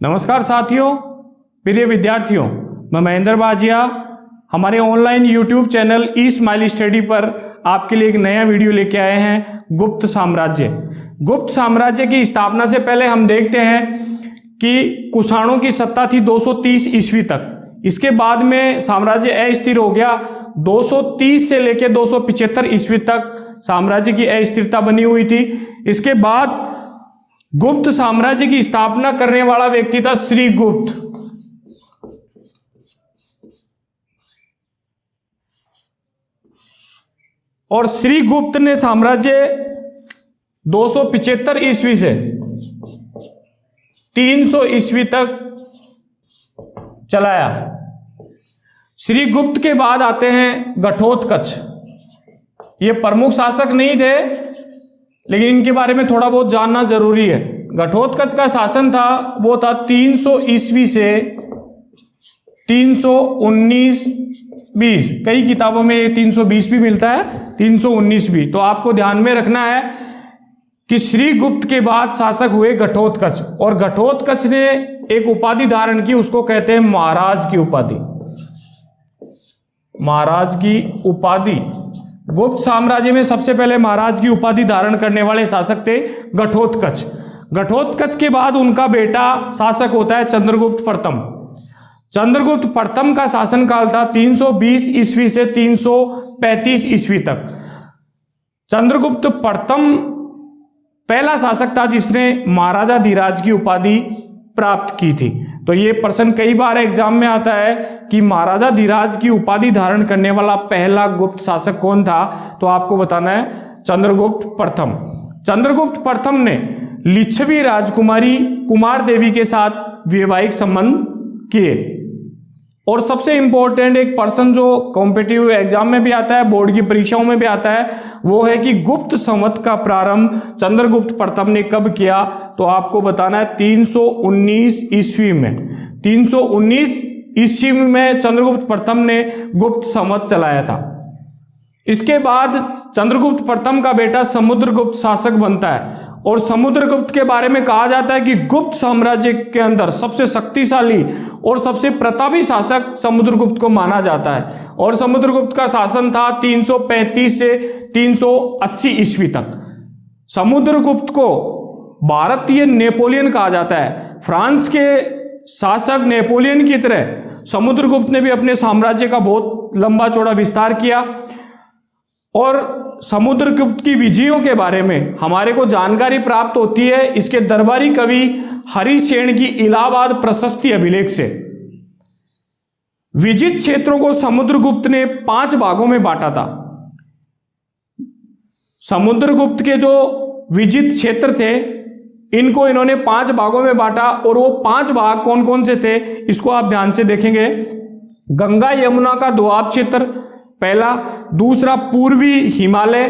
नमस्कार साथियों, प्रिय विद्यार्थियों, मैं महेंद्र बाजिया हमारे ऑनलाइन YouTube चैनल ई स्माइल स्टडी पर आपके लिए एक नया वीडियो लेके आए हैं। गुप्त साम्राज्य। गुप्त साम्राज्य की स्थापना से पहले हम देखते हैं कि कुषाणों की सत्ता थी 230 ईस्वी तक। इसके बाद में साम्राज्य अस्थिर हो गया। 230 से लेकर 275 ईस्वी तक साम्राज्य की अस्थिरता बनी हुई थी। इसके बाद गुप्त साम्राज्य की स्थापना करने वाला व्यक्ति था श्रीगुप्त। और श्रीगुप्त ने साम्राज्य 275 ईस्वी से 300 ईस्वी तक चलाया। श्रीगुप्त के बाद आते हैं घटोत्कच। ये प्रमुख शासक नहीं थे, लेकिन इनके बारे में थोड़ा बहुत जानना जरूरी है। घटोत्कच का शासन था वो था 300 ईस्वी से 319-20। कई किताबों में ये 320 भी मिलता है, 319 भी। तो आपको ध्यान में रखना है कि श्रीगुप्त के बाद शासक हुए घटोत्कच, और घटोत्कच ने एक उपाधि धारण की, उसको कहते हैं महाराज की उपाधि। महाराज की उपाधि। गुप्त साम्राज्य में सबसे पहले महाराज की उपाधि धारण करने वाले शासक थे घटोत्कच। घटोत्कच के बाद उनका बेटा शासक होता है चंद्रगुप्त प्रथम। चंद्रगुप्त प्रथम का शासनकाल था 320 ईस्वी से 335 ईस्वी तक। चंद्रगुप्त प्रथम पहला शासक था जिसने महाराजा धीराज की उपाधि प्राप्त की थी। तो ये प्रश्न कई बार एग्जाम में आता है कि महाराजा धीराज की उपाधि धारण करने वाला पहला गुप्त शासक कौन था, तो आपको बताना है चंद्रगुप्त प्रथम। चंद्रगुप्त प्रथम ने लिच्छवी राजकुमारी कुमार देवी के साथ वैवाहिक संबंध किए। और सबसे इंपॉर्टेंट एक पर्सन जो कॉम्पिटिटिव एग्जाम में भी आता है, बोर्ड की परीक्षाओं में भी आता है, वो है कि गुप्त संवत का प्रारंभ चंद्रगुप्त प्रथम ने कब किया, तो आपको बताना है 319 ईस्वी में। 319 ईस्वी में चंद्रगुप्त प्रथम ने गुप्त संवत चलाया था। इसके बाद चंद्रगुप्त प्रथम का बेटा समुद्रगुप्त शासक बनता है। और समुद्रगुप्त के बारे में कहा जाता है कि गुप्त साम्राज्य के अंदर सबसे शक्तिशाली और सबसे प्रतापी शासक समुद्रगुप्त को माना जाता है। और समुद्रगुप्त का शासन था 335 से 380 ईस्वी तक। समुद्रगुप्त को भारतीय नेपोलियन कहा जाता है। फ्रांस के शासक नेपोलियन की तरह समुद्रगुप्त ने भी अपने साम्राज्य का बहुत लंबा चौड़ा विस्तार किया। और समुद्रगुप्त की विजयों के बारे में हमारे को जानकारी प्राप्त होती है इसके दरबारी कवि हरिसेन की इलाहाबाद प्रशस्ति अभिलेख से। विजित क्षेत्रों को समुद्रगुप्त ने 5 भागों में बांटा था। समुद्रगुप्त के जो विजित क्षेत्र थे इनको इन्होंने 5 भागों में बांटा। और वो 5 भाग कौन कौन से थे, इसको आप ध्यान से देखेंगे। गंगा यमुना का दोआब क्षेत्र पहला, दूसरा पूर्वी हिमालय,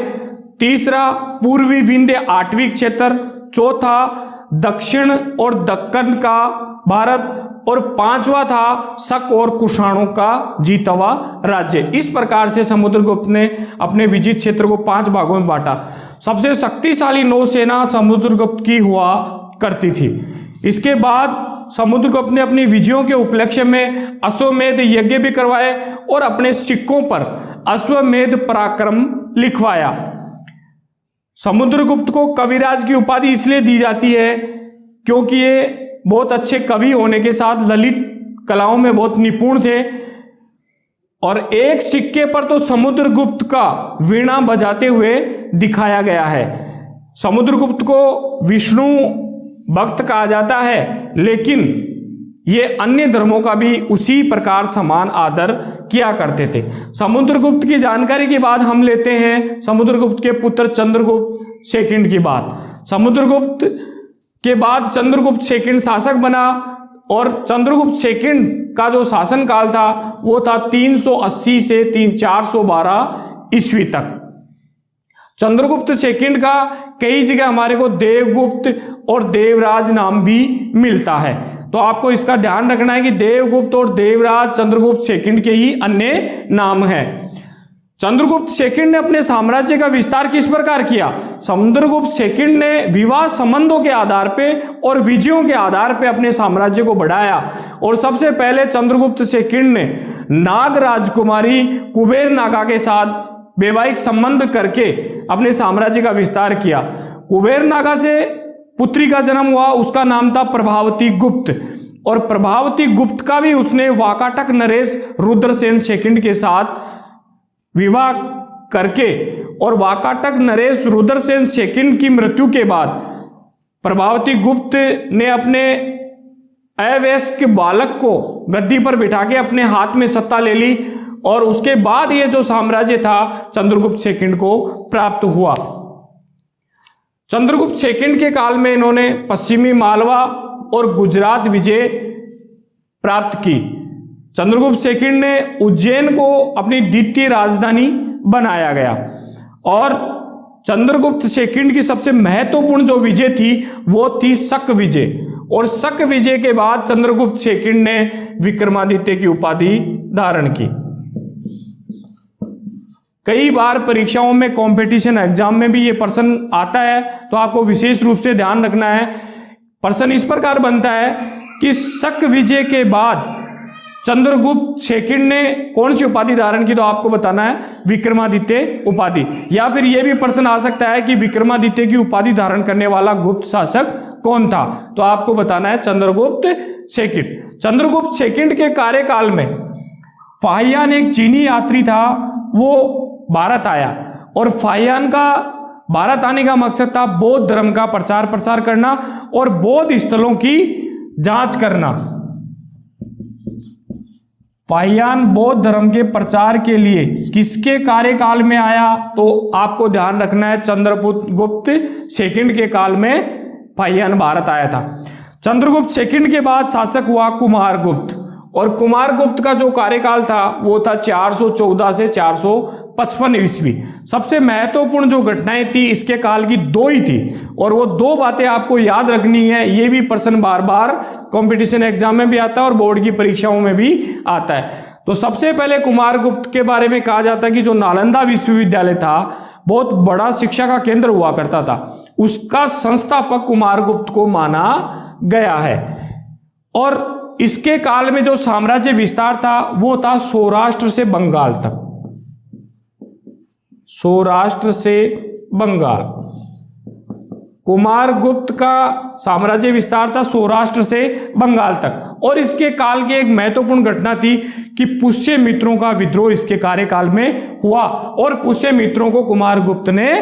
तीसरा पूर्वी विंध्य आठवीं क्षेत्र, चौथा दक्षिण और दक्कन का भारत, और 5वां था शक और कुषाणों का जीता हुआ राज्य। इस प्रकार से समुद्रगुप्त ने अपने विजित क्षेत्र को 5 भागों में बांटा। सबसे शक्तिशाली नौसेना समुद्रगुप्त की हुआ करती थी। इसके बाद समुद्रगुप्त ने अपनी विजयों के उपलक्ष्य में अश्वमेध यज्ञ भी करवाए और अपने सिक्कों पर अश्वमेध पराक्रम लिखवाया। समुद्रगुप्त को कविराज की उपाधि इसलिए दी जाती है क्योंकि ये बहुत अच्छे कवि होने के साथ ललित कलाओं में बहुत निपुण थे। और एक सिक्के पर तो समुद्रगुप्त का वीणा बजाते हुए दिखाया गया है। समुद्रगुप्त को विष्णु भक्त कहा जाता है, लेकिन ये अन्य धर्मों का भी उसी प्रकार समान आदर किया करते थे। समुद्रगुप्त की जानकारी के बाद हम लेते हैं समुद्रगुप्त के पुत्र चंद्रगुप्त सेकंड की बात। समुद्रगुप्त के बाद चंद्रगुप्त सेकंड शासक बना। और चंद्रगुप्त सेकंड का जो शासनकाल था वो था 380 से 412 ईस्वी तक। चंद्रगुप्त सेकंड का कई जगह हमारे को देवगुप्त और देवराज नाम भी मिलता है। तो आपको इसका ध्यान रखना है कि देवगुप्त और देवराज चंद्रगुप्त सेकंड के ही अन्य नाम हैं। चंद्रगुप्त सेकंड ने अपने साम्राज्य का विस्तार किस प्रकार किया? चंद्रगुप्त सेकंड ने विवाह संबंधों के आधार पे और विजयों के आधार पे अपने साम्राज्य को बढ़ाया। और सबसे पहले चंद्रगुप्त सेकंड ने नाग राजकुमारी कुबेर नागा के साथ वैवाहिक संबंध करके अपने साम्राज्य का विस्तार किया। कुबेर नागा से पुत्री का जन्म हुआ, उसका नाम था प्रभावती गुप्त। और प्रभावती गुप्त का भी उसने वाकाटक नरेश रुद्रसेन सेकंड के साथ विवाह करके, और वाकाटक नरेश रुद्रसेन सेकंड की मृत्यु के बाद प्रभावती गुप्त ने अपने अवयस्क बालक को गद्दी पर बिठा के अपने हाथ में सत्ता ले ली। और उसके बाद ये जो साम्राज्य था चंद्रगुप्त सेकंड को प्राप्त हुआ। चंद्रगुप्त सेकंड के काल में इन्होंने पश्चिमी मालवा और गुजरात विजय प्राप्त की। चंद्रगुप्त सेकंड ने उज्जैन को अपनी द्वितीय राजधानी बनाया गया। और चंद्रगुप्त सेकंड की सबसे महत्वपूर्ण जो विजय थी वो थी शक विजय। और शक विजय के बाद चंद्रगुप्त सेकंड ने विक्रमादित्य की उपाधि धारण की। कई बार परीक्षाओं में कंपटीशन एग्जाम में भी ये प्रश्न आता है, तो आपको विशेष रूप से ध्यान रखना है। प्रश्न इस प्रकार बनता है कि शक विजय के बाद चंद्रगुप्त सेकंड ने कौन सी उपाधि धारण की? तो आपको बताना है विक्रमादित्य उपाधि। या फिर यह भी प्रश्न आ सकता है कि विक्रमादित्य की उपाधि धारण करने वाला गुप्त शासक कौन था? तो आपको बताना है चंद्रगुप्त सेकंड। चंद्रगुप्त सेकंड के कार्यकाल में फाहियान एक चीनी यात्री था, वो भारत आया। और फाहियान का भारत आने का मकसद था बौद्ध धर्म का प्रचार प्रसार करना और बौद्ध स्थलों की जांच करना। फाहियान बौद्ध धर्म के प्रचार के लिए किसके कार्यकाल में आया? तो आपको ध्यान रखना है चंद्रगुप्त सेकंड के काल में फाहियान भारत आया था। चंद्रगुप्त सेकंड के बाद शासक हुआ कुमारगुप्त। और कुमारगुप्त का जो कार्यकाल था वो था 414 से 455 ईस्वी। सबसे महत्वपूर्ण जो घटनाएं थी इसके काल की दो ही थी, और वो दो बातें आपको याद रखनी है। ये भी प्रश्न बार बार कंपटीशन एग्जाम में भी आता है और बोर्ड की परीक्षाओं में भी आता है। तो सबसे पहले कुमारगुप्त के बारे में कहा जाता है कि जो नालंदा विश्वविद्यालय था, बहुत बड़ा शिक्षा का केंद्र हुआ करता था, उसका संस्थापक कुमारगुप्त को माना गया है। और इसके काल में जो साम्राज्य विस्तार था वो था सौराष्ट्र से बंगाल तक। सौराष्ट्र से बंगाल, कुमारगुप्त का साम्राज्य विस्तार था सौराष्ट्र से बंगाल तक। और इसके काल की एक महत्वपूर्ण घटना थी कि पुष्यमित्रों का विद्रोह इसके कार्यकाल में हुआ और पुष्यमित्रों को कुमारगुप्त ने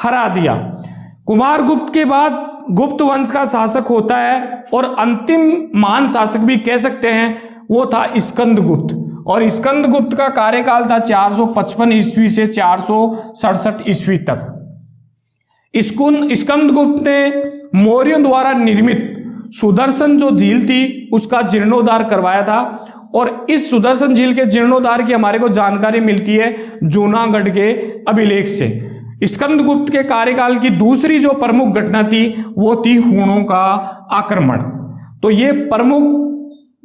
हरा दिया। कुमारगुप्त के बाद गुप्त वंश का शासक होता है और अंतिम महान शासक भी कह सकते हैं, वो था स्कंदगुप्त। और स्कंदगुप्त का कार्यकाल था 455 ईस्वी से 467 ईस्वी तक। स्कंदगुप्त ने मौर्यों द्वारा निर्मित सुदर्शन जो झील थी उसका जीर्णोद्धार करवाया था। और इस सुदर्शन झील के जीर्णोद्धार की हमारे को जानकारी मिलती है जूनागढ़ के अभिलेख से। स्कंदगुप्त के कार्यकाल की दूसरी जो प्रमुख घटना थी वो थी हूणों का आक्रमण। तो ये प्रमुख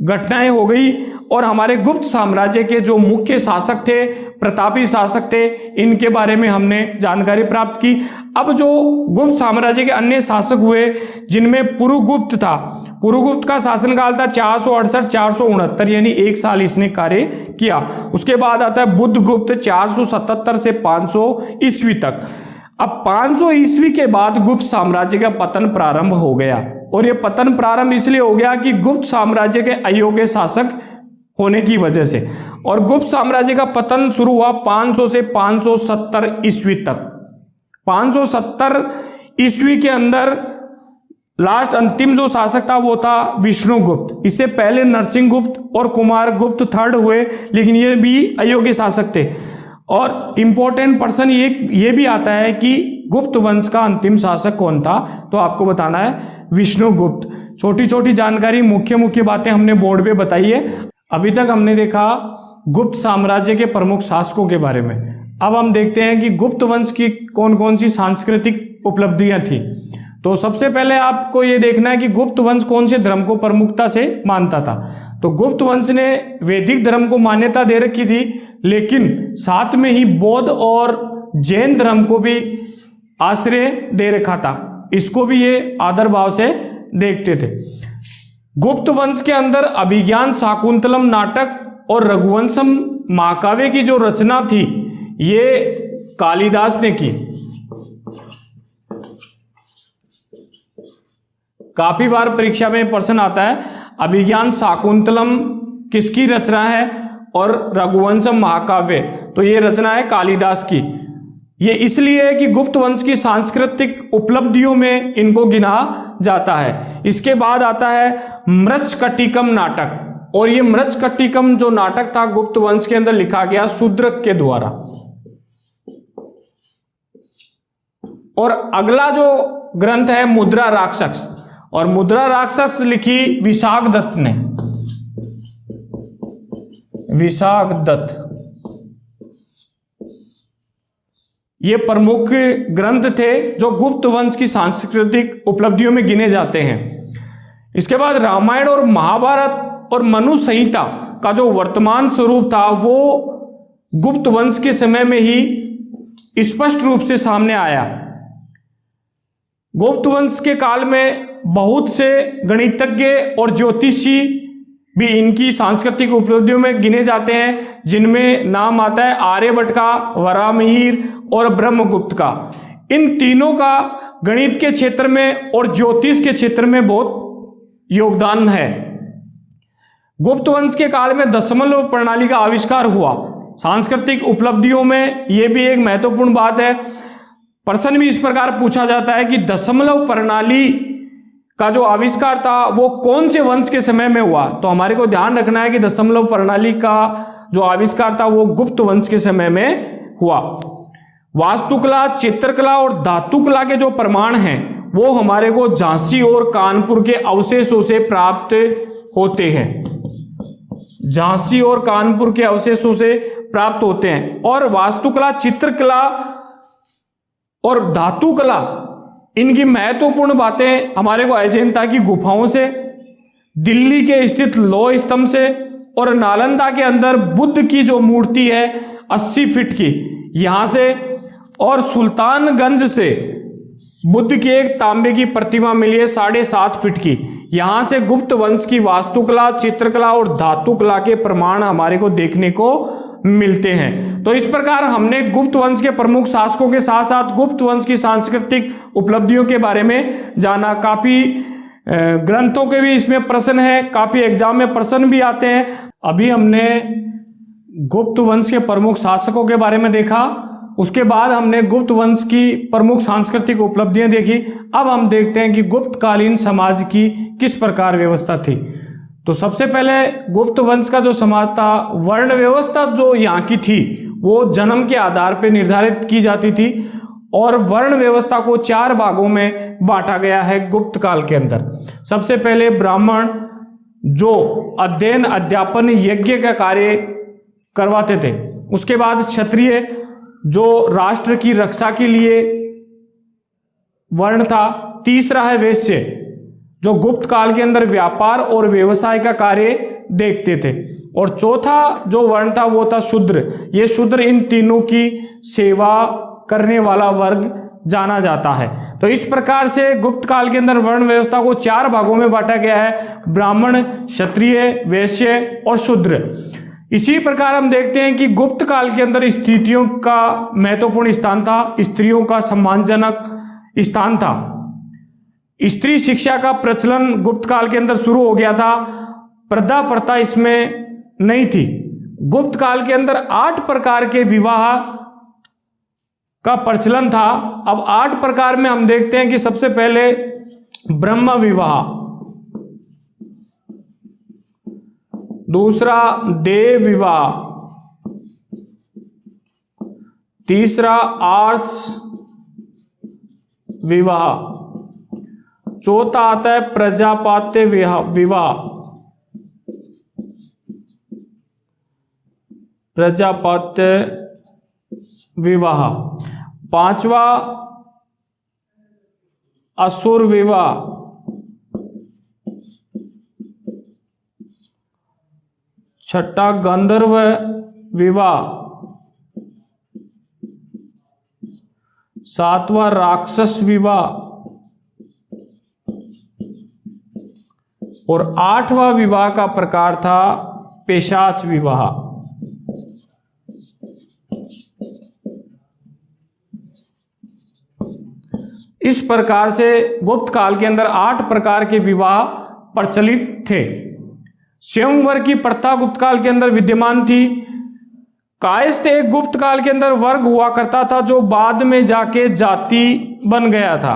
घटनाएं हो गई। और हमारे गुप्त साम्राज्य के जो मुख्य शासक थे, प्रतापी शासक थे, इनके बारे में हमने जानकारी प्राप्त की। अब जो गुप्त साम्राज्य के अन्य शासक हुए जिनमें पुरुगुप्त था, पुरुगुप्त का शासनकाल था 468-469, यानी एक साल इसने कार्य किया। उसके बाद आता है बुद्धगुप्त 477 से 500 ईस्वी तक। अब 500 ईस्वी के बाद गुप्त साम्राज्य का पतन प्रारंभ हो गया। और यह पतन प्रारंभ इसलिए हो गया कि गुप्त साम्राज्य के अयोग्य शासक होने की वजह से। और गुप्त साम्राज्य का पतन शुरू हुआ 500 से 570 ईस्वी तक। 570 ईस्वी के अंदर लास्ट अंतिम जो शासक था वो था विष्णुगुप्त। इससे पहले नरसिंहगुप्त और कुमारगुप्त थर्ड हुए, लेकिन ये भी अयोग्य शासक थे। और इंपॉर्टेंट पर्सन ये भी आता है कि गुप्त वंश का अंतिम शासक कौन था, तो आपको बताना है विष्णुगुप्त। छोटी छोटी जानकारी, मुख्य मुख्य बातें हमने बोर्ड पे बताई है। अभी तक हमने देखा गुप्त साम्राज्य के प्रमुख शासकों के बारे में। अब हम देखते हैं कि गुप्त वंश की कौन कौन सी सांस्कृतिक उपलब्धियां थी। तो सबसे पहले आपको यह देखना है कि गुप्त वंश कौन से धर्म को प्रमुखता से मानता था। तो गुप्त वंश ने वैदिक धर्म को मान्यता दे रखी थी, लेकिन साथ में ही बौद्ध और जैन धर्म को भी आश्रय दे रखा था। इसको भी ये आदर भाव से देखते थे। गुप्त वंश के अंदर अभिज्ञान शाकुंतलम नाटक और रघुवंशम महाकाव्य की जो रचना थी ये कालिदास ने की। काफी बार परीक्षा में प्रश्न आता है अभिज्ञान शाकुंतलम किसकी रचना है और रघुवंशम महाकाव्य, तो ये रचना है कालिदास की। ये इसलिए है कि गुप्त वंश की सांस्कृतिक उपलब्धियों में इनको गिना जाता है। इसके बाद आता है मृच्छकटिकम नाटक, और ये मृच्छकटिकम जो नाटक था गुप्त वंश के अंदर लिखा गया शूद्रक के द्वारा। और अगला जो ग्रंथ है मुद्रा राक्षस, और मुद्रा राक्षस लिखी विशाख दत्त ने। विशाख दत्त ये प्रमुख ग्रंथ थे जो गुप्त वंश की सांस्कृतिक उपलब्धियों में गिने जाते हैं। इसके बाद रामायण और महाभारत और मनु संहिता का जो वर्तमान स्वरूप था वो गुप्त वंश के समय में ही स्पष्ट रूप से सामने आया। गुप्त वंश के काल में बहुत से गणितज्ञ और ज्योतिषी भी इनकी सांस्कृतिक उपलब्धियों में गिने जाते हैं, जिनमें नाम आता है आर्यभट्ट का, वराहमिहिर और ब्रह्मगुप्त का। इन तीनों का गणित के क्षेत्र में और ज्योतिष के क्षेत्र में बहुत योगदान है। गुप्त वंश के काल में दशमलव प्रणाली का आविष्कार हुआ। सांस्कृतिक उपलब्धियों में यह भी एक महत्वपूर्ण बात है। प्रश्न भी इस प्रकार पूछा जाता है कि दशमलव प्रणाली का जो आविष्कार था वो कौन से वंश के समय में हुआ, तो हमारे को ध्यान रखना है कि दशमलव प्रणाली का जो आविष्कार था वो गुप्त वंश के समय में हुआ। वास्तुकला, चित्रकला और धातुकला के जो प्रमाण हैं वो हमारे को झांसी और कानपुर के अवशेषों से प्राप्त होते हैं। झांसी और कानपुर के अवशेषों से प्राप्त होते हैं। और वास्तुकला, चित्रकला और धातुकला इनकी महत्वपूर्ण बातें हमारे को अजंता की गुफाओं से, दिल्ली के स्थित लौह स्तंभ से, और नालंदा के अंदर बुद्ध की जो मूर्ति है 80 फीट की यहां से, और सुल्तानगंज से बुद्ध की एक तांबे की प्रतिमा मिली है 7.5 फीट की। यहां से गुप्त वंश की वास्तुकला, चित्रकला और धातुकला के प्रमाण हमारे को देखने को मिलते हैं। तो इस प्रकार हमने गुप्त वंश के प्रमुख शासकों के साथ साथ गुप्त वंश की सांस्कृतिक उपलब्धियों के बारे में जाना। काफी ग्रंथों के भी इसमें प्रश्न है, काफी एग्जाम में प्रश्न भी आते हैं। अभी हमने गुप्त वंश के प्रमुख शासकों के बारे में देखा, उसके बाद हमने गुप्त वंश की प्रमुख सांस्कृतिक उपलब्धियां देखी। अब हम देखते हैं कि गुप्तकालीन समाज की किस प्रकार व्यवस्था थी। तो सबसे पहले गुप्त वंश का जो समाज था, वर्ण व्यवस्था जो यहाँ की थी वो जन्म के आधार पर निर्धारित की जाती थी, और वर्ण व्यवस्था को 4 भागों में बांटा गया है गुप्त काल के अंदर। सबसे पहले ब्राह्मण जो अध्ययन, अध्यापन, यज्ञ का कार्य करवाते थे। उसके बाद क्षत्रिय जो राष्ट्र की रक्षा के लिए वर्ण था। तीसरा है वैश्य जो गुप्त काल के अंदर व्यापार और व्यवसाय का कार्य देखते थे। और चौथा जो वर्ण था वो था शूद्र। ये शूद्र इन तीनों की सेवा करने वाला वर्ग जाना जाता है। तो इस प्रकार से गुप्त काल के अंदर वर्ण व्यवस्था को 4 भागों में बांटा गया है, ब्राह्मण, क्षत्रिय, वैश्य और शूद्र। इसी प्रकार हम देखते हैं कि गुप्त काल के अंदर स्त्रियों का महत्वपूर्ण स्थान था, स्त्रियों का सम्मानजनक स्थान था। स्त्री शिक्षा का प्रचलन गुप्त काल के अंदर शुरू हो गया था। प्रथा प्रथा इसमें नहीं थी। गुप्त काल के अंदर 8 प्रकार के विवाह का प्रचलन था। अब 8 प्रकार में हम देखते हैं कि सबसे पहले ब्रह्म विवाह, दूसरा देव विवाह, तीसरा आर्ष विवाह, चौथा आता है प्रजापात्य विवाह, प्रजापात्य विवाह, 5वां असुर विवाह, 6ठा गंधर्व विवाह, सातवां राक्षस विवाह और आठवां विवाह का प्रकार था पेशाच विवाह। इस प्रकार से गुप्त काल के अंदर 8 प्रकार के विवाह प्रचलित थे। स्वयंवर की प्रथा गुप्त काल के अंदर विद्यमान थी। कायस्थ एक गुप्त काल के अंदर वर्ग हुआ करता था जो बाद में जाके जाति बन गया था,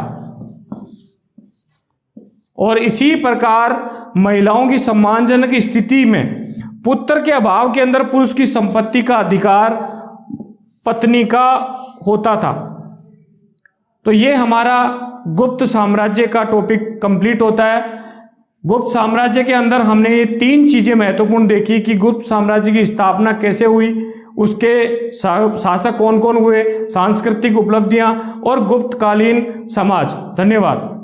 और इसी प्रकार महिलाओं की सम्मानजनक स्थिति में पुत्र के अभाव के अंदर पुरुष की संपत्ति का अधिकार पत्नी का होता था। तो ये हमारा गुप्त साम्राज्य का टॉपिक कंप्लीट होता है। गुप्त साम्राज्य के अंदर हमने ये 3 चीजें महत्वपूर्ण देखी कि गुप्त साम्राज्य की स्थापना कैसे हुई, उसके शासक कौन कौन हुए, सांस्कृतिक उपलब्धियां और गुप्तकालीन समाज। धन्यवाद।